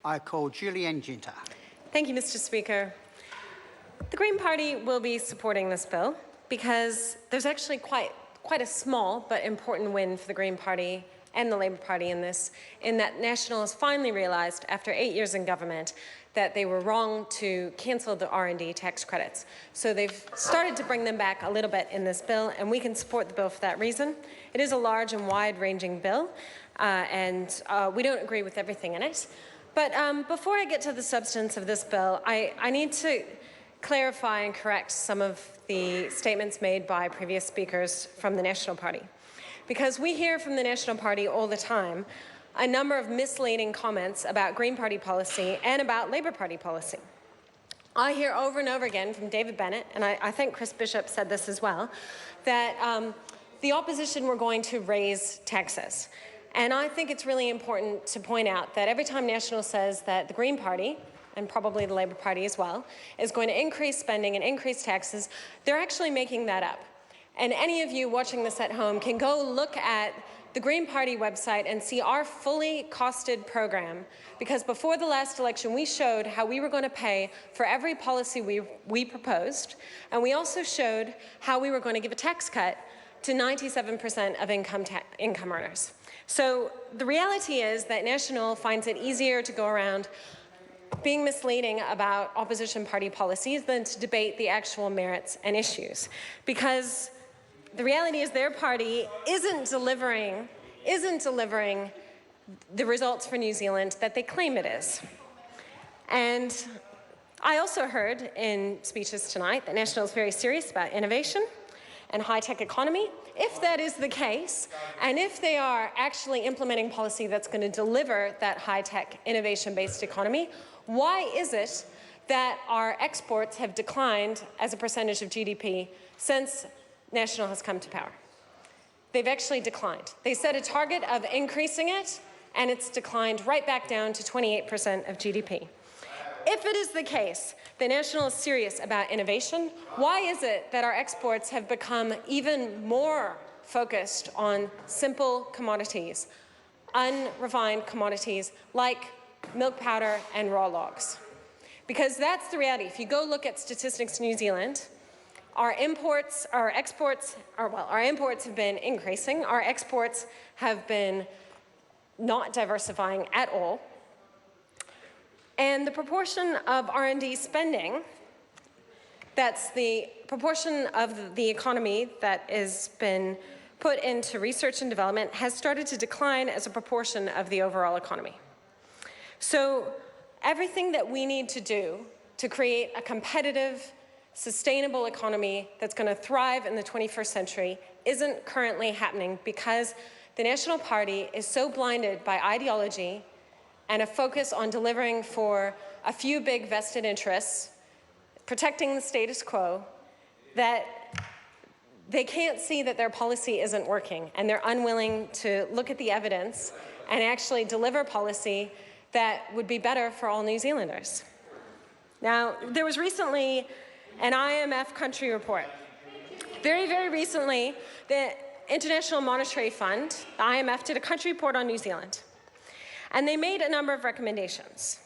I call Julianne Ginter. Thank you, Mr. Speaker. The Green Party will be supporting this bill because there's actually quite a small but important win for the Green Party and the Labour Party in this, in that National has finally realised, after 8 years in government, that they were wrong to cancel the R&D tax credits. So they've started to bring them back a little bit in this bill, and we can support the bill for that reason. It is a large and wide-ranging bill, and we don't agree with everything in it. But before I get to the substance of this bill, I need to clarify and correct some of the statements made by previous speakers from the National Party. Because we hear from the National Party all the time a number of misleading comments about Green Party policy and about Labour Party policy. I hear over and over again from David Bennett, and I think Chris Bishop said this as well, that the opposition were going to raise taxes. And I think it's really important to point out that every time National says that the Green Party, and probably the Labour Party as well, is going to increase spending and increase taxes, they're actually making that up. And any of you watching this at home can go look at the Green Party website and see our fully costed program, because before the last election we showed how we were going to pay for every policy we proposed, and we also showed how we were going to give a tax cut to 97% of income earners. So the reality is that National finds it easier to go around being misleading about opposition party policies than to debate the actual merits and issues. Because the reality is their party isn't delivering the results for New Zealand that they claim it is. And I also heard in speeches tonight that National is very serious about innovation and high-tech economy. If that is the case, and if they are actually implementing policy that's going to deliver that high-tech, innovation-based economy, why is it that our exports have declined as a percentage of GDP since National has come to power? They've actually declined. They set a target of increasing it, and it's declined right back down to 28% of GDP. If it is the case that National is serious about innovation, why is it that our exports have become even more focused on simple commodities, unrefined commodities like milk powder and raw logs? Because that's the reality. If you go look at Statistics New Zealand, our imports have been increasing. Our exports have been not diversifying at all. And the proportion of R&D spending, that's the proportion of the economy that has been put into research and development, has started to decline as a proportion of the overall economy. So everything that we need to do to create a competitive, sustainable economy that's going to thrive in the 21st century isn't currently happening because the National Party is so blinded by ideology and a focus on delivering for a few big vested interests, protecting the status quo, that they can't see that their policy isn't working, and they're unwilling to look at the evidence and actually deliver policy that would be better for all New Zealanders. Now, there was recently an IMF country report. Very, very recently, the International Monetary Fund, the IMF, did a country report on New Zealand. And they made a number of recommendations.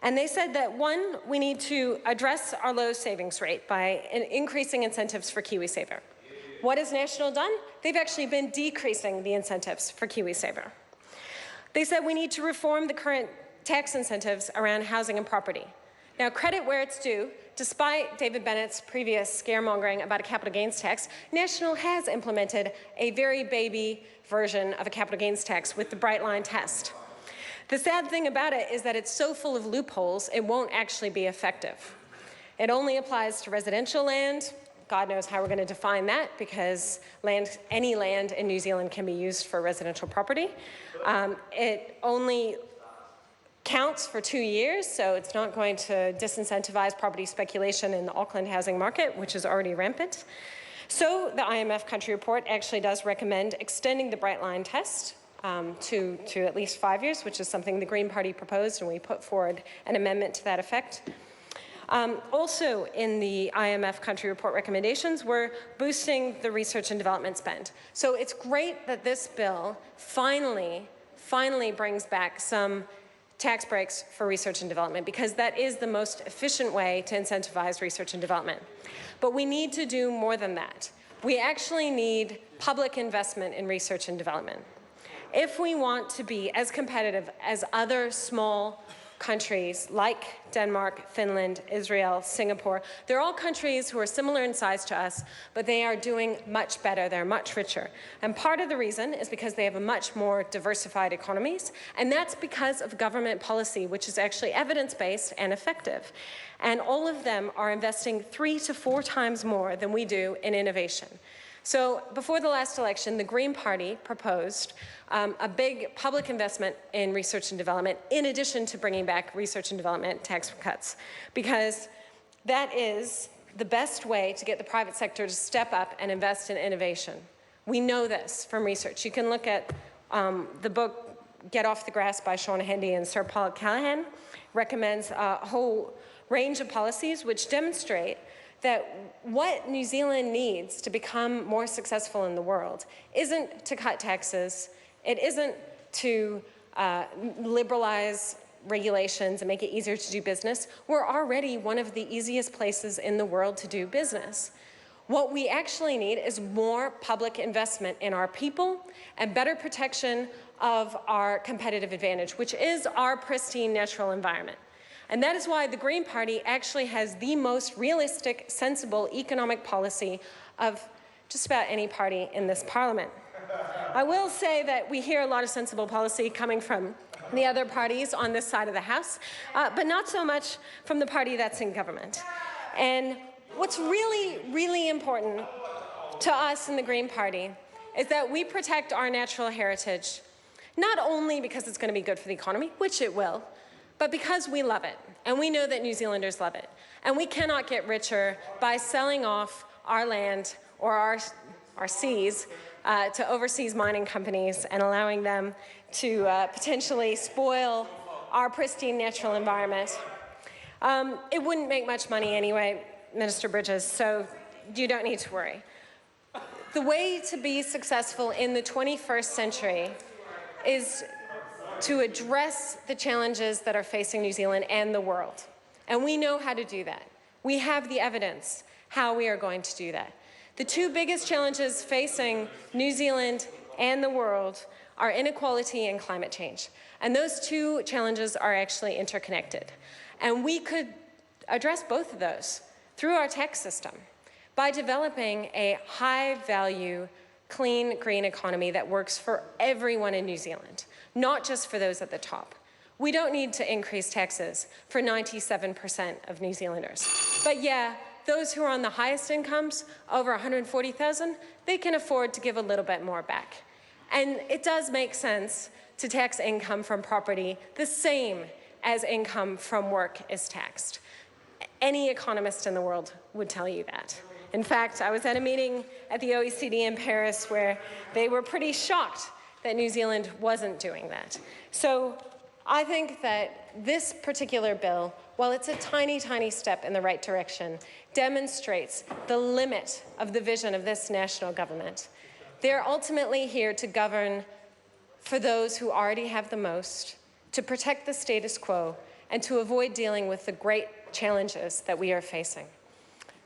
And they said that, one, we need to address our low savings rate by increasing incentives for KiwiSaver. What has National done? They've actually been decreasing the incentives for KiwiSaver. They said we need to reform the current tax incentives around housing and property. Now, credit where it's due. Despite David Bennett's previous scaremongering about a capital gains tax, National has implemented a very baby version of a capital gains tax with the Bright Line test. The sad thing about it is that it's so full of loopholes, it won't actually be effective. It only applies to residential land. God knows how we're going to define that, because any land in New Zealand can be used for residential property. It only counts for 2 years, so it's not going to disincentivize property speculation in the Auckland housing market, which is already rampant. So the IMF country report actually does recommend extending the Bright Line test to at least 5 years, which is something the Green Party proposed, and we put forward an amendment to that effect. Also in the IMF country report recommendations, we're boosting the research and development spend. So it's great that this bill finally brings back some tax breaks for research and development, because that is the most efficient way to incentivize research and development. But we need to do more than that. We actually need public investment in research and development. If we want to be as competitive as other small countries like Denmark, Finland, Israel, Singapore, they're all countries who are similar in size to us, but they are doing much better, they're much richer. And part of the reason is because they have a much more diversified economies, and that's because of government policy, which is actually evidence-based and effective. And all of them are investing 3 to 4 times more than we do in innovation. So before the last election, the Green Party proposed a big public investment in research and development, in addition to bringing back research and development tax cuts, because that is the best way to get the private sector to step up and invest in innovation. We know this from research. You can look at the book Get Off the Grass by Sean Hendy, and Sir Paul Callaghan recommends a whole range of policies which demonstrate that what New Zealand needs to become more successful in the world isn't to cut taxes, it isn't to liberalize regulations and make it easier to do business. We're already one of the easiest places in the world to do business. What we actually need is more public investment in our people and better protection of our competitive advantage, which is our pristine natural environment. And that is why the Green Party actually has the most realistic, sensible economic policy of just about any party in this parliament. I will say that we hear a lot of sensible policy coming from the other parties on this side of the House, but not so much from the party that's in government. And what's really, really important to us in the Green Party is that we protect our natural heritage, not only because it's going to be good for the economy, which it will, but because we love it, and we know that New Zealanders love it. And we cannot get richer by selling off our land or our seas to overseas mining companies and allowing them to potentially spoil our pristine natural environment. It wouldn't make much money anyway, Minister Bridges, so you don't need to worry. The way to be successful in the 21st century is to address the challenges that are facing New Zealand and the world. And we know how to do that. We have the evidence how we are going to do that. The 2 biggest challenges facing New Zealand and the world are inequality and climate change. And those 2 challenges are actually interconnected. And we could address both of those through our tax system by developing a high-value, clean, green economy that works for everyone in New Zealand, not just for those at the top. We don't need to increase taxes for 97% of New Zealanders. But yeah, those who are on the highest incomes, over 140,000, they can afford to give a little bit more back. And it does make sense to tax income from property the same as income from work is taxed. Any economist in the world would tell you that. In fact, I was at a meeting at the OECD in Paris where they were pretty shocked that New Zealand wasn't doing that. So I think that this particular bill, while it's a tiny, tiny step in the right direction, demonstrates the limit of the vision of this national government. They're ultimately here to govern for those who already have the most, to protect the status quo, and to avoid dealing with the great challenges that we are facing.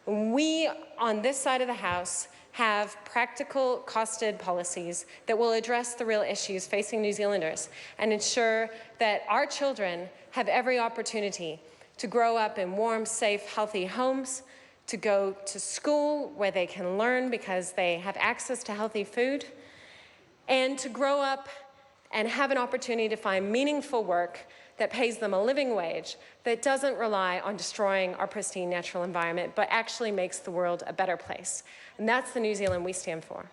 We, on this side of the House, have practical, costed policies that will address the real issues facing New Zealanders and ensure that our children have every opportunity to grow up in warm, safe, healthy homes, to go to school where they can learn because they have access to healthy food, and to grow up and have an opportunity to find meaningful work that pays them a living wage that doesn't rely on destroying our pristine natural environment, but actually makes the world a better place. And that's the New Zealand we stand for.